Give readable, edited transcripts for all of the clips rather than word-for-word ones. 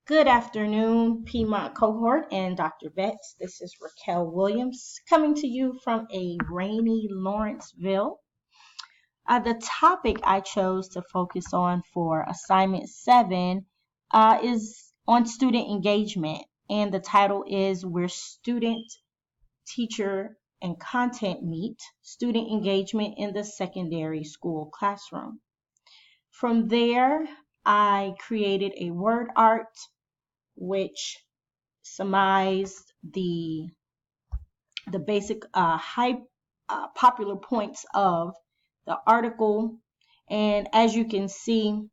Good afternoon, Piedmont cohort and Dr. Betts. This is Raquel Williams coming to you from a rainy Lawrenceville. The topic I chose to focus on for assignment 7 is on student engagement, and the title is Where Student, Teacher, and Content Meet, Student Engagement in the Secondary School Classroom. From there, I created a word art which surmised the basic high popular points of the article, and as you can see,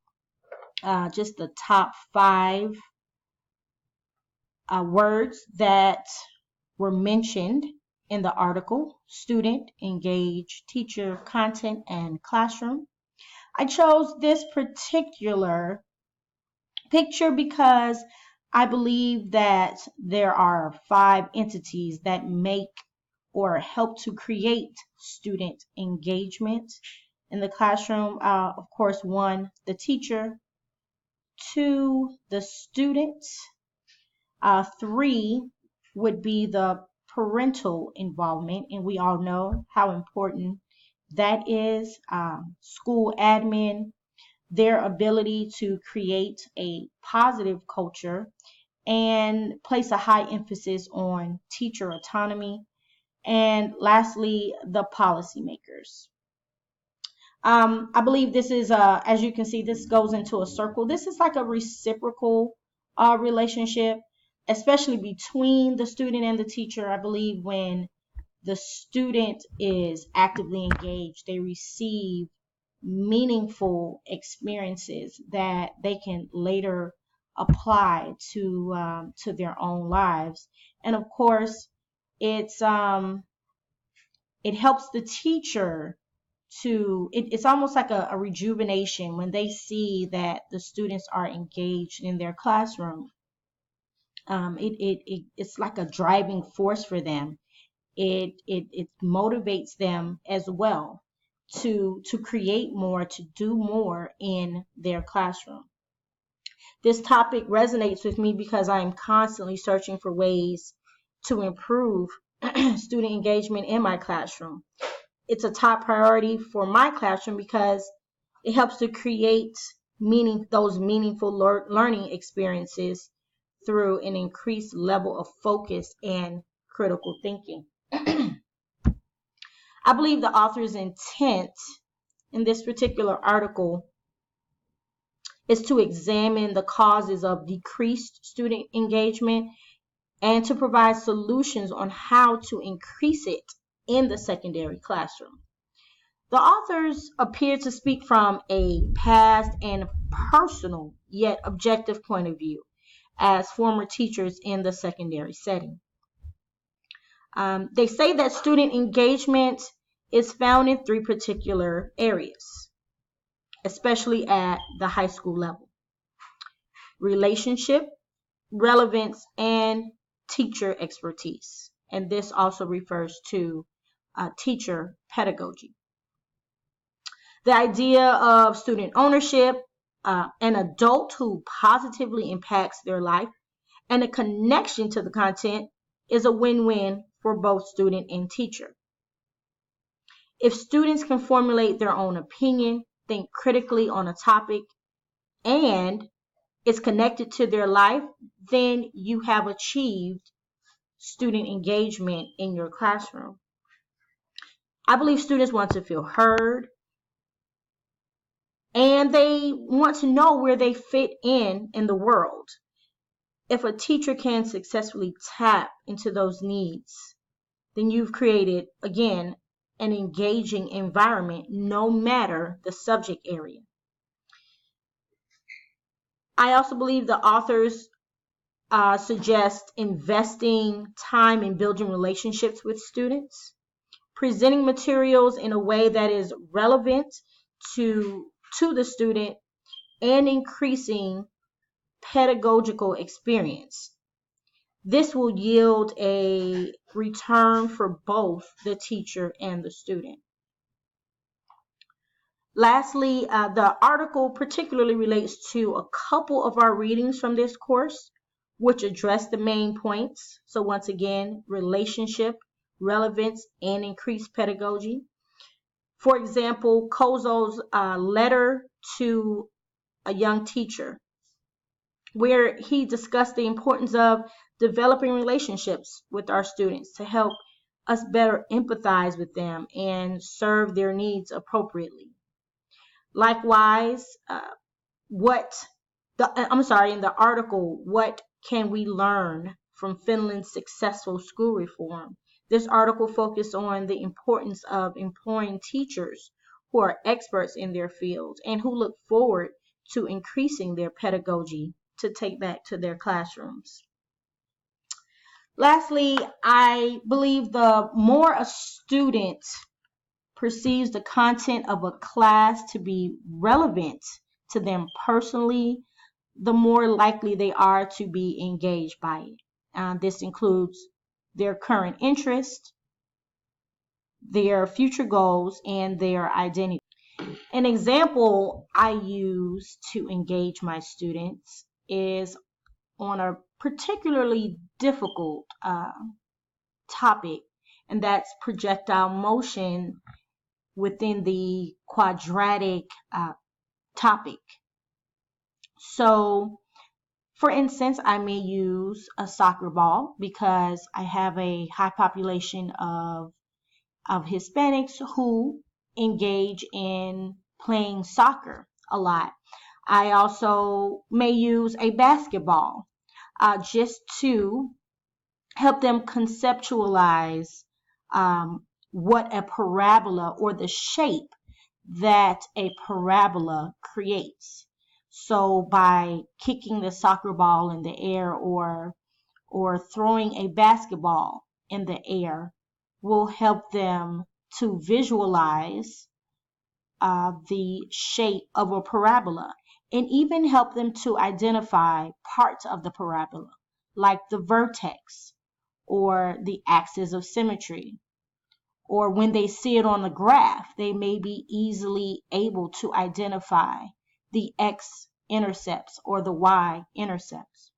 just the top 5 words that were mentioned in the article: student, engage, teacher, content, and classroom. I chose this particular picture because I believe that there are 5 entities that make or help to create student engagement in the classroom. Of course, 1, the teacher; 2, the student; 3 would be the parental involvement, and we all know how important that is. School admin, their ability to create a positive culture and place a high emphasis on teacher autonomy. And lastly, the policymakers. I believe this is, as you can see, this goes into a circle. This is like a reciprocal relationship, especially between the student and the teacher. I believe when the student is actively engaged, they receive meaningful experiences that they can later apply to their own lives. And of course, it's it helps the teacher it's almost like a rejuvenation when they see that the students are engaged in their classroom. It's like a driving force for them. It motivates them as well to create more, to do more in their classroom. This topic resonates with me because I am constantly searching for ways to improve student engagement in my classroom. It's a top priority for my classroom because it helps to create those meaningful learning experiences through an increased level of focus and critical thinking. I believe the author's intent in this particular article is to examine the causes of decreased student engagement and to provide solutions on how to increase it in the secondary classroom. The authors appear to speak from a past and personal yet objective point of view as former teachers in the secondary setting. They say that student engagement is found in 3 particular areas, especially at the high school level: relationship, relevance, and teacher expertise. And this also refers to teacher pedagogy. The idea of student ownership, an adult who positively impacts their life, and a connection to the content is a win-win for both student and teacher. If students can formulate their own opinion, think critically on a topic, and it's connected to their life, then you have achieved student engagement in your classroom. I believe students want to feel heard, and they want to know where they fit in the world. If a teacher can successfully tap into those needs, then you've created, again, an engaging environment no matter the subject area. I also believe the authors suggest investing time in building relationships with students, presenting materials in a way that is relevant to the student, and increasing pedagogical experience. This will yield a return for both the teacher and the student. Lastly, the article particularly relates to a couple of our readings from this course, which address the main points. So once again, relationship, relevance, and increased pedagogy. For example, Kozo's letter to a young teacher, where he discussed the importance of developing relationships with our students to help us better empathize with them and serve their needs appropriately. Likewise, in the article, what can we learn from Finland's successful school reform? This article focused on the importance of employing teachers who are experts in their field and who look forward to increasing their pedagogy to take back to their classrooms. Lastly, I believe the more a student perceives the content of a class to be relevant to them personally, the more likely they are to be engaged by it. This includes their current interest, their future goals, and their identity. An example I use to engage my students is on a particularly difficult topic, and that's projectile motion within the quadratic topic. So, for instance, I may use a soccer ball because I have a high population of Hispanics who engage in playing soccer a lot. I also may use a basketball just to help them conceptualize what a parabola, or the shape that a parabola creates. So by kicking the soccer ball in the air or throwing a basketball in the air will help them to visualize the shape of a parabola, and even help them to identify parts of the parabola, like the vertex or the axis of symmetry. Or when they see it on the graph, they may be easily able to identify the x-intercepts or the y-intercepts.